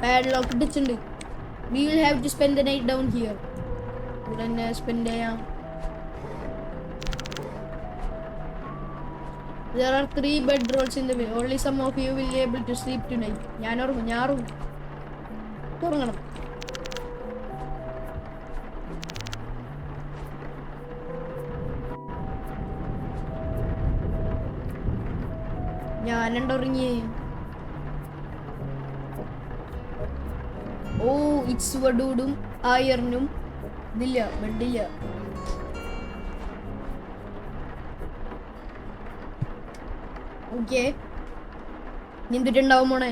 Padlock ഇട്ടിട്ടുണ്ട്. We will have to spend the night down here. ഇവിടെ തന്നെ spend ചെയ്യാം. There are 3 bedrolls in the way. Only some of you will be able to sleep tonight. ഞാൻ ഉറങ്ങണം. ഞാനുറങ്ങി. Oh it's വഡൂടും ആയറിനും ഇതില്ല, ബെഡില്ല. Okay, എന്തിട്ടുണ്ടാവും മോണെ?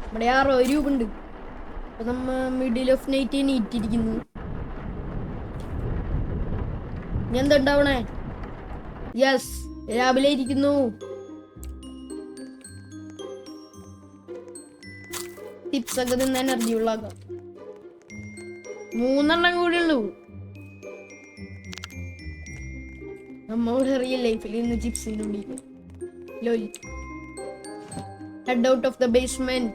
ഇവിടെ 60 രൂപ ഉണ്ട്. അപ്പൊ നമ്മ മിഡിൽ ഓഫ് നൈറ്റ് നീറ്റിരിക്കുന്നു. ഞാൻ എന്താണ്ടാവണേ? യെസ്, രാവിലെ ഇരിക്കുന്നു. ടിപ്സ് ഒക്കെ നിന്ന് എനർജി ഉള്ളാക്കാം. 3 എണ്ണം കൂടി ഉള്ളൂ. നമ്മളുടെ റിയൽ ലൈഫിൽ ഇന്ന് ചിപ്സിന്റെ ഉള്ളിൽ lowly. Head out of the basement.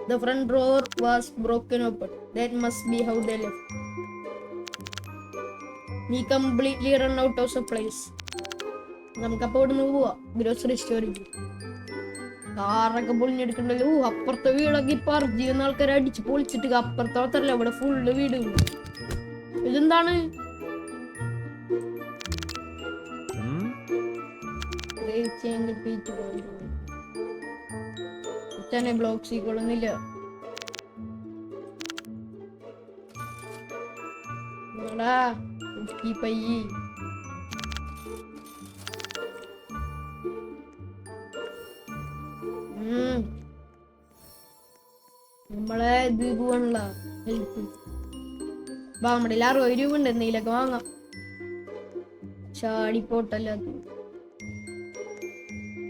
The front door was broken open. That must be how they left. We completely run out of supplies. നമുക്കപ്പോൾ ഇവിടെ നിന്ന് പോവാ ഗ്രോസറി സ്റ്റോറിൽ. കാറൊക്കെ പൊളിഞ്ഞെടുക്കണ്ടല്ലോ. അപ്പുറത്തെ വീടൊക്കെ ഇപ്പൊ അർജിക്കുന്ന ആൾക്കാരെ അടിച്ച് പൊളിച്ചിട്ട് അപ്പുറത്തോട്ടല്ല, ഇവിടെ ഫുള്ള് വീട്. ഇതെന്താണ്? ബ്ലോക്ക് സീക്കൊള്ളുന്നില്ല. പയ്യി നമ്മളെ ഇത് പോവാനുള്ള ഹെൽപ്പ്. നമ്മുടെ 60 രൂപ ഉണ്ട്, എന്തെങ്കിലൊക്കെ വാങ്ങാം. ചാടിപ്പോട്ടല്ലാത്ത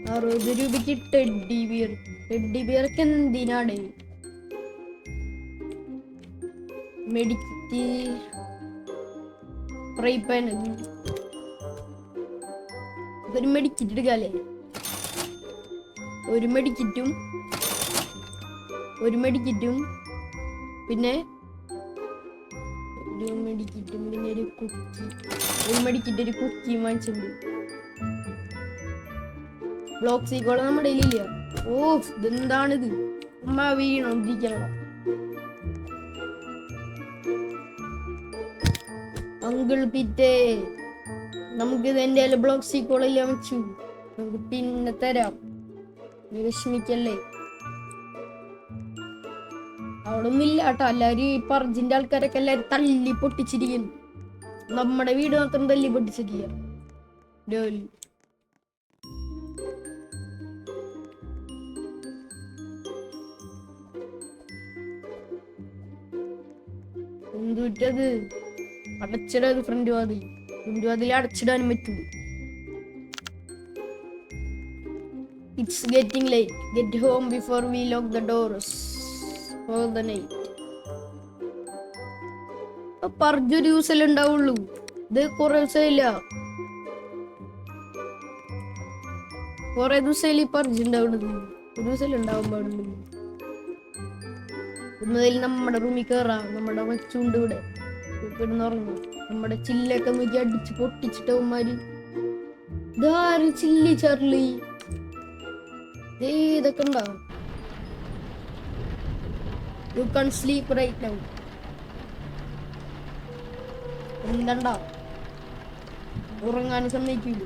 60 രൂപയ്ക്ക് ടെഡ്ഡി ബിയർ. ടെഡ്ഡി ബിയർക്ക് എന്തിനാണ്? മെഡിക്കറ്റ് ഫ്രൈ പാൻ. ഇതൊരു മെഡിക്കറ്റ് എടുക്കാല്ലേ? ഒരു മെഡിക്കറ്റും പിന്നെ ഒരു കുക്കി. ഒരു മെഡിക്കറ്റ് ഒരു കുക്കിയും വാങ്ങിച്ചിട്ടുണ്ട്. ബ്ലോക്ക് സീക്കോള നമ്മുടെ ഇല്ല. ഓ ഇതെന്താണിത്? അമ്മ വീണോണ്ടിരിക്കണം. അങ്കിൾ പിറ്റേ നമുക്കിത് എൻ്റെ ബ്ലോക്ക് സീക്കോളെല്ലാം വെച്ചു. നമുക്ക് പിന്നെ തരാം, നീ വിഷമിക്കല്ലേ. അവിടെ ഒന്നുമില്ല കേട്ടോ. എല്ലാരും ഈ പർജിന്റെ ആൾക്കാരൊക്കെ എല്ലാരും തല്ലി പൊട്ടിച്ചിരിക്കുന്നു. നമ്മുടെ വീട് മാത്രം തല്ലി പൊട്ടിച്ചിരിക്കുക. എന്തുറ്റത്? അടച്ചിടത്. ഫ്രണ്ട് വാതിൽ അടച്ചിടാനും പറ്റൂ. It's getting late. Get home before we lock the doors for the night. പർജൊരു ദിവസം ഉണ്ടാവുള്ളൂ. ഇത് കുറെ ദിവസമില്ല. കുറെ ദിവസം പർജ് ഉണ്ടാവുന്നത്. ഒരു ദിവസം ഉണ്ടാവാൻ പാടുള്ളൂ. മുതൽ നമ്മുടെ റൂമിൽ കയറാം. നമ്മുടെ വച്ചുണ്ട് ഇവിടെ കിടന്നുറങ്ങും. നമ്മുടെ ചില്ലൊക്കെ നോക്കി അടിച്ച് പൊട്ടിച്ചിട്ടവന്മാര്. ഇതാര് ചില്ലി ചാർലി? ഇതൊക്കെ ഉണ്ടാവും. You can sleep right now. എന്താ ഉറങ്ങാൻ സമ്മതിക്കൂല.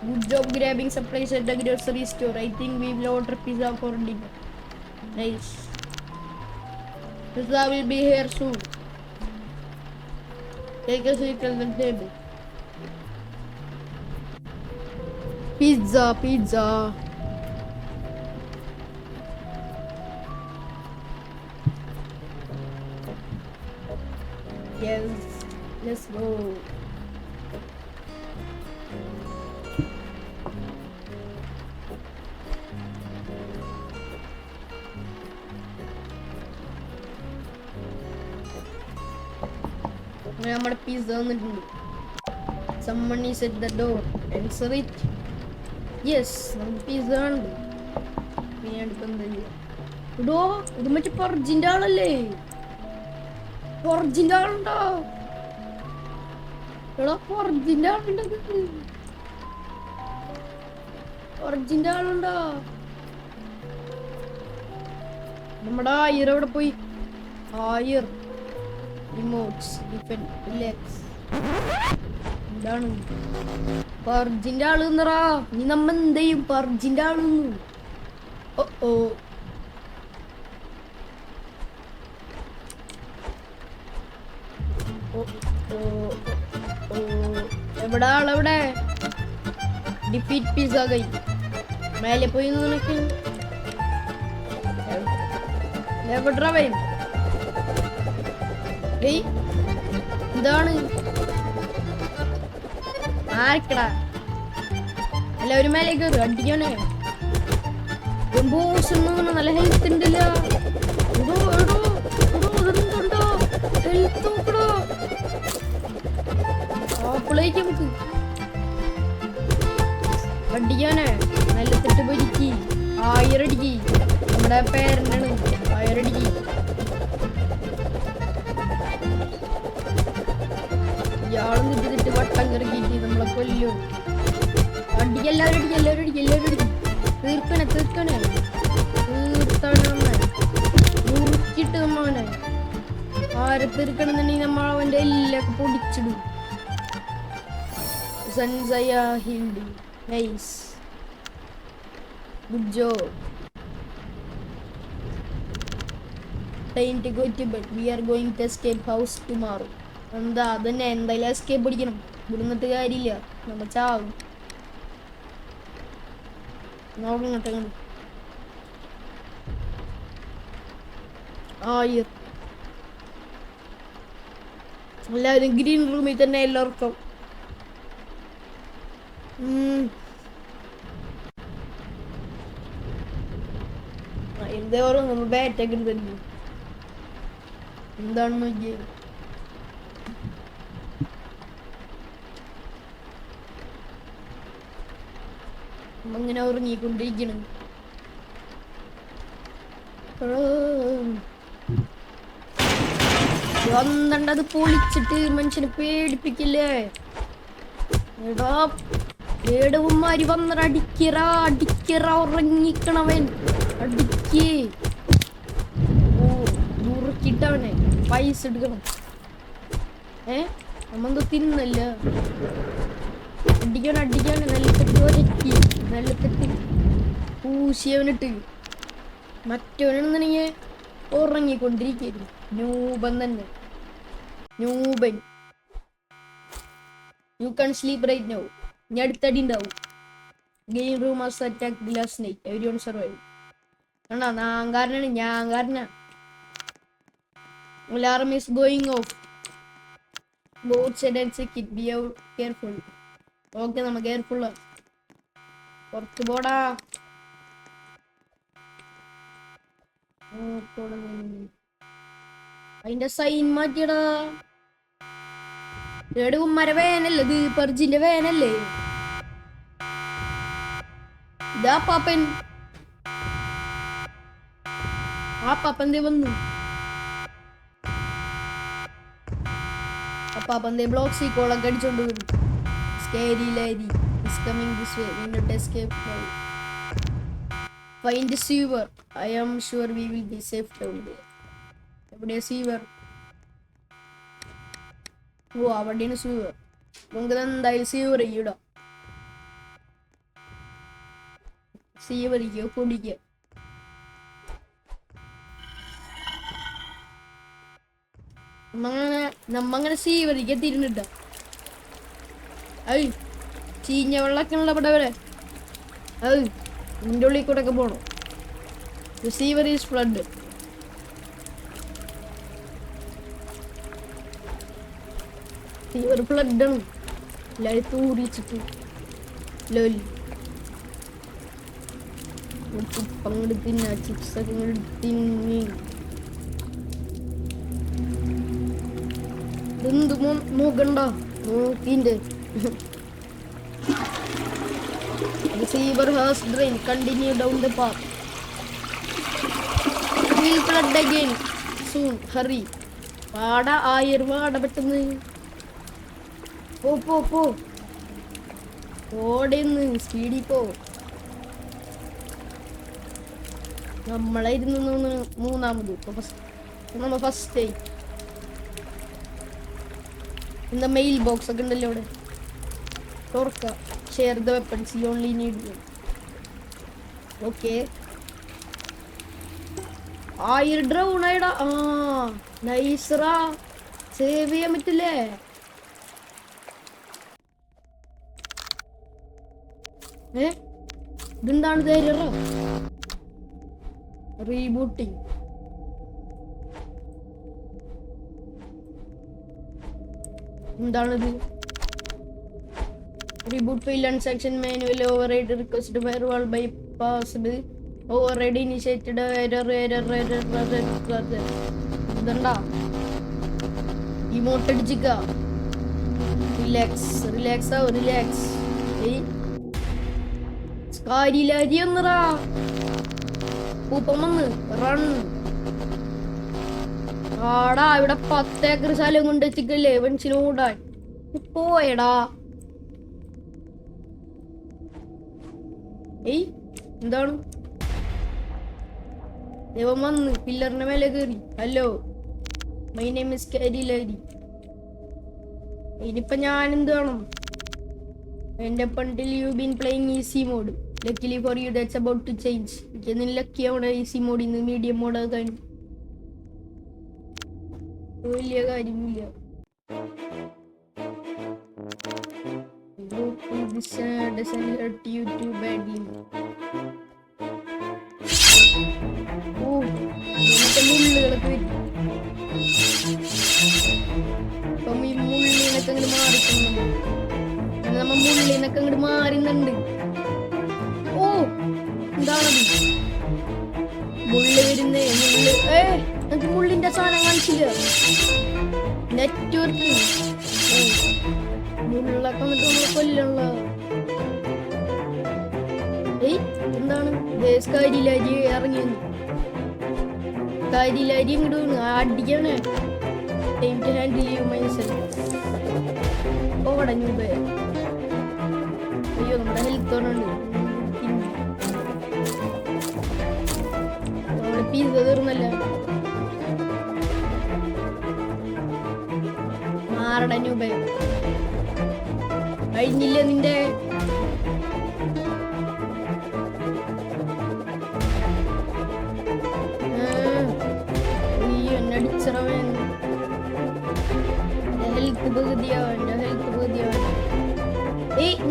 Good job grabbing supplies at the grocery store. I think we will order pizza for dinner. Nice. Pizza will be here soon. Take a seat at the table. Pizza. Yes, let's go. നമ്മുടെ pizza വന്നിട്ടുണ്ട്. Someone is at the door. Answer it. Yes, നമുക്ക് pizza ഉണ്ട്. പിന്നെ അടുത്തെന്തല്ലേ? ഇടോ ഇത് മറ്റേ പർജിന്റെ ആളല്ലേ? പർജിന്റെ ആളുണ്ടോ? എടാ പർജിന്റെ ആളുണ്ടത്. പർജിന്റെ ആളുണ്ടോ? നമ്മുടെ ആയിരം എവിടെ പോയി? ആയിർ റിമോട്ട്സ് ഡിഫെൻഡ് റിലാക്സ്. എന്താണ് പർജിന്റെ ആള് എന്നറാ? നീ നമ്മ എന്ത് ചെയ്യും? പർജിന്റെ ആളൊന്നു ഓ എവിടെ ആളെവിടെ? ഡിഫീറ്റ് പിസ്സ കൈ മേലെ പോയി നിനക്ക് എവിടാ വരും? എന്താണ് ആർക്കടാ? എല്ലാവരും മേലെ കയറി അടിക്കാനേ. നല്ല ഹെൽത്ത് ഉണ്ടല്ലോ. ഹെൽത്ത് നോക്കടോ. ആപ്പിളേക്ക് നമുക്ക് അടിക്കാനേ. നല്ല തെറ്റ് പൊരിക്കി 1000 അടിക്ക്. നമ്മുടെ പേരനാണ് 1000 അടിക്ക്. ഇയാളും തിട്ട് വട്ടം കറക്കിയിട്ട് നമ്മളെ കൊല്ലും. അടിക്കെല്ലാവരും അടിക്കും. തീർക്കണേ തീർത്താണ് നമ്മ മുറിച്ചിട്ട് നമ്മനെ ആരെ തീർക്കണമെന്നുണ്ടെങ്കിൽ നമ്മൾ അവന്റെ എല്ലൊക്കെ പൊടിച്ചിടും. Nice good job. Time to go to bed. We are going to escape house tomorrow. എന്താ അതന്നെ, എന്തായാലും എസ്കേപ്പ് പിടിക്കണം. ഇവിടുന്നിട്ട് കാര്യമില്ല, നമ്മ ചാവും. നോക്കങ്ങട്ടെ എല്ലാവരും ഗ്രീൻ റൂമിൽ തന്നെ എല്ലാവർക്കും. എന്താ പറയുക, നമ്മൾ ബാറ്റൊക്കെ എടുത്തല്ലേ. എന്താണെന്ന് നോക്കിയേ. അങ്ങനെ ഉറങ്ങിക്കൊണ്ടിരിക്കണം. വന്നണ്ടത് പൊളിച്ചിട്ട് മനുഷ്യനെ പേടിപ്പിക്കില്ലേ? എടാ പേടവന്മാര് വന്നിട്ട് അടിക്കറ ഉറങ്ങിക്കണവൻ. അടിക്കേ ദൂരക്കിട്ടവനെ പൈസ എടുക്കണം. നമ്മെന്തോ തിന്നല്ല. അടിക്കാണ് നല്ല തെറ്റ് ഒരക്കി. നല്ല തെറ്റ് പൂശിയവനിട്ട് മറ്റവനെന്നുണ്ടെങ്കിൽ ഉറങ്ങിക്കൊണ്ടിരിക്കുന്നു. ന്യൂബൻ തന്നെ, ന്യൂബൻ. You can sleep right now. ഇനി അടുത്തടി ഉണ്ടാവും. Game room has attacked last night. Everyone survive. കണ്ടാ ഞാൻ കാരണ. Alarm is going off. Both said and check it. Be careful. Okay, നമ്മ കെയർഫുൾ. പുറത്ത് പോടാ. അതിന്റെ സൈൻ മാറ്റിയടാ. ഉമ്മര വേനല്ലേ ഇത്? പർജിന്റെ വേനല്ലേ ഇതാ? പാപ്പൻ പാപ്പന്തേ വന്നു. പാപ്പന്തേ ബ്ലോക്സ് ഈ കോളൊക്കെ അടിച്ചോണ്ട് വരും. Scary lady is coming this way. We need to escape now. Find the sewer. I am sure we will be safe down there. എവിടെയാ sewer? ഓ അവിടെയാണ് sewer. നമുക്ക് എന്തായാലും sewer ചെയ്യടാ. sewer പൊടിക്കുക. നമ്മങ്ങനെ sewer തിരിഞ്ഞിട്ട. ചീഞ്ഞ വെള്ളമൊക്കെ ഉള്ള ഇവിടെ വരെ. നിന്റെ ഉള്ളിൽ കൂടെ ഒക്കെ പോണം. Sewer is flood. സീവർ ഫ്ലഡാണ്. എല്ലാവരും തൂറിച്ചിട്ട് ലോലി അങ്ങോട്ട് തിന്ന. ചിപ്സൊക്കെ ഇങ്ങോട്ട് തിന്നി. ഇതെന്ത് നോക്കണ്ട നോക്കിന്റെ Receiver has drained. Continue down the path. Will flood again. Soon. Hurry. വാടാ ആയിരം വാട പെട്ടെന്ന്. പോ ഓടെന്ന് സ്പീഡിൽ പോ. നമ്മളായിരുന്നു മൂന്നാമത്. നമ്മ ഫസ്റ്റ് ഇന്ന മെയിൽ ബോക്സ് ഒക്കെ ഉണ്ടല്ലോ അവിടെ. തുറക്കാം. Share the weapons you only need. Okay 1000 drown ആയിടാ. ആ നൈസറാ. സേവ് ചെയ്യാൻ പറ്റില്ലേ? ഇതെന്താണ് ധൈര്യം? റീബൂട്ടിങ്. എന്താണിത്? Reboot failed unsanctioned manual override requested firewall bypassed override initiated error ഇതെന്താ? ഇമോട്ട് അടിച്ചിക്ക. റിലാക്സ്. സ്കാരിലാരി ഒന്നറാ. പൂപ്പം വന്ന് റൺ. ആടാ ഇവിടെ 10 ഏക്കർ സ്ഥലം കൊണ്ട് വെച്ചിക്കല്ലേ വൻസിനോടാൻ. പോയടാ. എന്താണ്? ദൈവം വന്ന് പില്ലറിന്റെ മേലെ കയറി. ഹലോ, മൈ നെയിം ഈസ് കാരിലാരി. ഇനിയിപ്പൊ ഞാൻ എന്ത് വേണം? എന്റെ പണ്ടിൽ you been playing easy mode. Luckily for you that's about to change. എനിക്ക് ലക്കി ആവണ ഈസി മോഡിൽ നിന്ന് മീഡിയം മോഡ് ആക്കാൻ. വലിയ കാര്യമില്ല. This doesn't hurt you too badly. മുള്ളുകളൊക്കെ ഇപ്പം ഈ മുള്ളിനൊക്കെ അങ്ങോട്ട് മാറിക്കുന്നുണ്ട്. നമ്മ മുള്ളിനൊക്കെ അങ്ങോട്ട് മാറുന്നുണ്ട്. ഓ എന്താണത്? മുള്ള് വരുന്നേ. നമുക്ക് മുള്ളിന്റെ സാധനം കാണിച്ചില്ല. നെറ്റ്വർക്ക് മുള്ളൊക്കെ വന്നിട്ട് നമ്മളെ കൊല്ലുള്ള. എന്താണ്? കരിലാരി ഇറങ്ങി. കരിലാരി ഇങ്ങോട്ട് അടിക്കാണ്. Time to handle you myself. ഓടഞ്ഞു. അയ്യോ നമ്മുടെ ഹെൽത്ത് ഓണുണ്ട്. നമ്മുടെ പിസ്സ തീർന്നല്ല. മാറടഞ്ഞു. കഴിഞ്ഞില്ല നിന്റെ.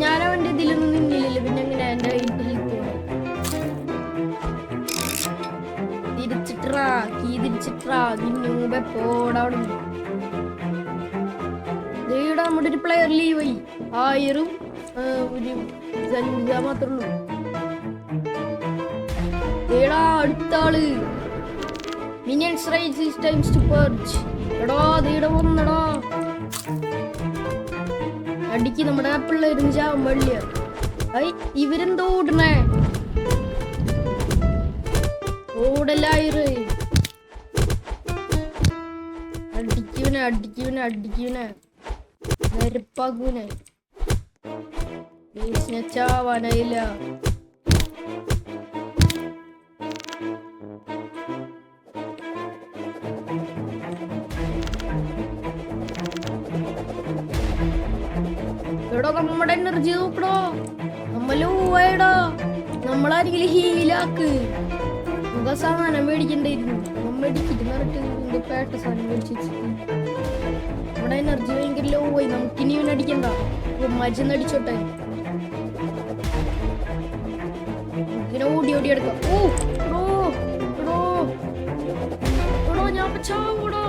ഞാൻ അവന്റെ ഇതിലൊന്നും നിന്നില്ലല്ലോ. പിന്നെ എങ്ങനെ എന്റെ തിരിച്ചിട്ടാ നിന്നൂടെ പോടാവും. നമ്മുടെ ഒരു പ്ലെയർ ലീവായി. 1000 ഒരു മാത്രേ ഉള്ളൂ. അടുത്ത ആള് Minions raise is times to purge. എടാ ദീടെ വന്നടാ. അടിക്ക് നമ്മുടെ പിള്ളേരും ചാവും വള്ളിയ. ഇവരെന്തോ ഓടണേ? ഓടലായിര്. അടിക്കൂനെ നെരുപ്പാക്കൂനെ. ചാവാനായില്ല. എടോ നമ്മുടെ എനർജി നോക്കടോ. നമ്മളൂടാ. നമ്മളാരെങ്കിലും ഹീലാക്ക്. നമുക്ക് സാധനം മേടിക്കണ്ടായിരുന്നു. മേടിച്ചിട്ട് നിറട്ട് പേട്ട സാധനം മേടിച്ചു. നമ്മുടെ എനർജി ഭയങ്കര ലോ ആയി. നമുക്കിനി ഇവൻ അടിക്കണ്ട. മരുന്ന് അടിച്ചോട്ടെ. ഇങ്ങനെ ഓടി എടുക്കാം. ഞാൻ ചാവൂടാ.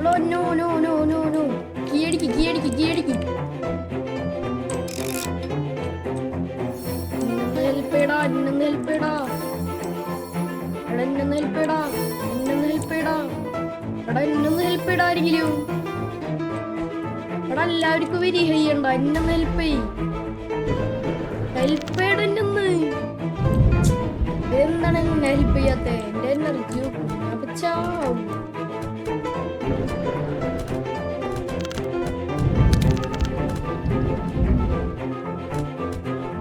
നോ കീയടിക്ക്. എല്ലാവർക്കും വരി ചെയ്യണ്ട. എന്നെ ഹെൽപ്പ് ചെയ്. ഹെൽപ്പ് ചെയ്യണമെന്ന്. എന്താണ് എന്നെ ഹെൽപ്പ് ചെയ്യാത്ത? എന്റെ എനർജി ചാവും.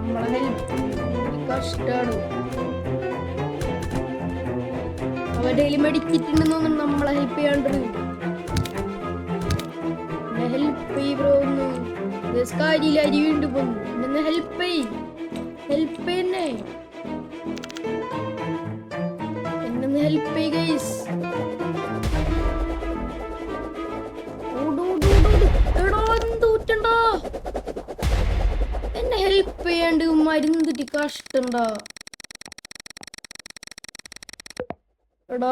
നമ്മളെ ഹെൽപ്പ് കഷ്ടാണ്. അവരുടെ മെഡിക്കിട്ടുണ്ടെന്ന് നമ്മളെ ഹെൽപ്പ് ചെയ്യാണ്ടത്. ഹെൽപ്പ് ചെയ്യ് ബ്രോ. ഒന്ന് കാര്യമില്ല, അരി വീണ്ടും പോന്നു. എന്നെ ഹെൽപ്പ് ചെയ്, ഹെൽപ്പ് ചെയ്യുന്നേ, എന്നെ ഹെൽപ്പ് ചെയ്യ് ഗൈസ്. എന്തൂറ്റണ്ടാ എന്നെ ഹെൽപ്പ് ചെയ്യാണ്ട് മരുന്ന് കഷ്ടണ്ടാ. എടാ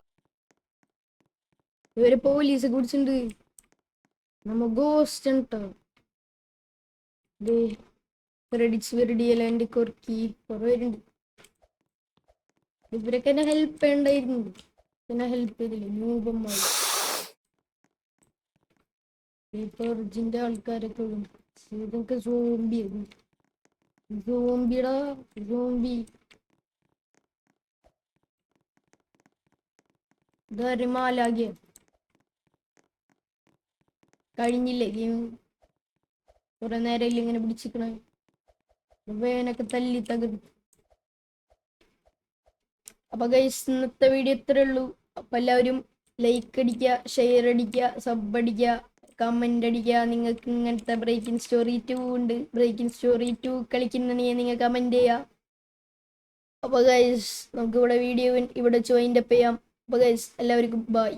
ഇവര് പോലീസ് കുടിച്ചിട്ടുണ്ട്. നമ്മ ഗോസ്റ്റ് ഉണ്ടോ ക്രെഡിറ്റ്സ് വെറുടിയല്ല എന്റെ കൊർക്കി കുറേണ്ട്. ഇവരൊക്കെ എന്നെ ഹെൽപ്പ് ചെയ്യണ്ടായിരുന്നു, എന്നെ ഹെൽപ്പ് ചെയ്തില്ല. രൂപമായി ഒറിജിന്റെ ആൾക്കാരൊക്കെ ഇതൊക്കെ സോംബിയായിരുന്നു. സോംബിടാ സോംബി. മാലാകിയ കഴിഞ്ഞില്ലേ ഗെയിം? കുറെ നേരം ഇങ്ങനെ പിടിച്ചിക്കണ വേനൊക്കെ തല്ലി തകർന്നു. അപ്പൊ ഗൈസ് ഇന്നത്തെ വീഡിയോ ഇത്രേ ഉള്ളൂ. അപ്പൊ എല്ലാവരും ലൈക്ക് അടിക്കുക, ഷെയർ അടിക്കുക, സബ് അടിക്കുക, കമന്റ് അടിക്കുക. നിങ്ങൾക്ക് ഇങ്ങനത്തെ ബ്രേക്കിംഗ് സ്റ്റോറി 2 ഉണ്ട്. ബ്രേക്കിംഗ് സ്റ്റോറി 2 കളിക്കുന്നുണ്ടെങ്കിൽ നിങ്ങൾ കമന്റ് ചെയ്യുക. അപ്പൊ ഗൈസ് നമുക്ക് ഇവിടെ വീഡിയോ ഇവിടെ ജോയിന്റ് അപ്പ് ചെയ്യാം. അപ്പൊ ഗൈസ് എല്ലാവർക്കും ബൈ.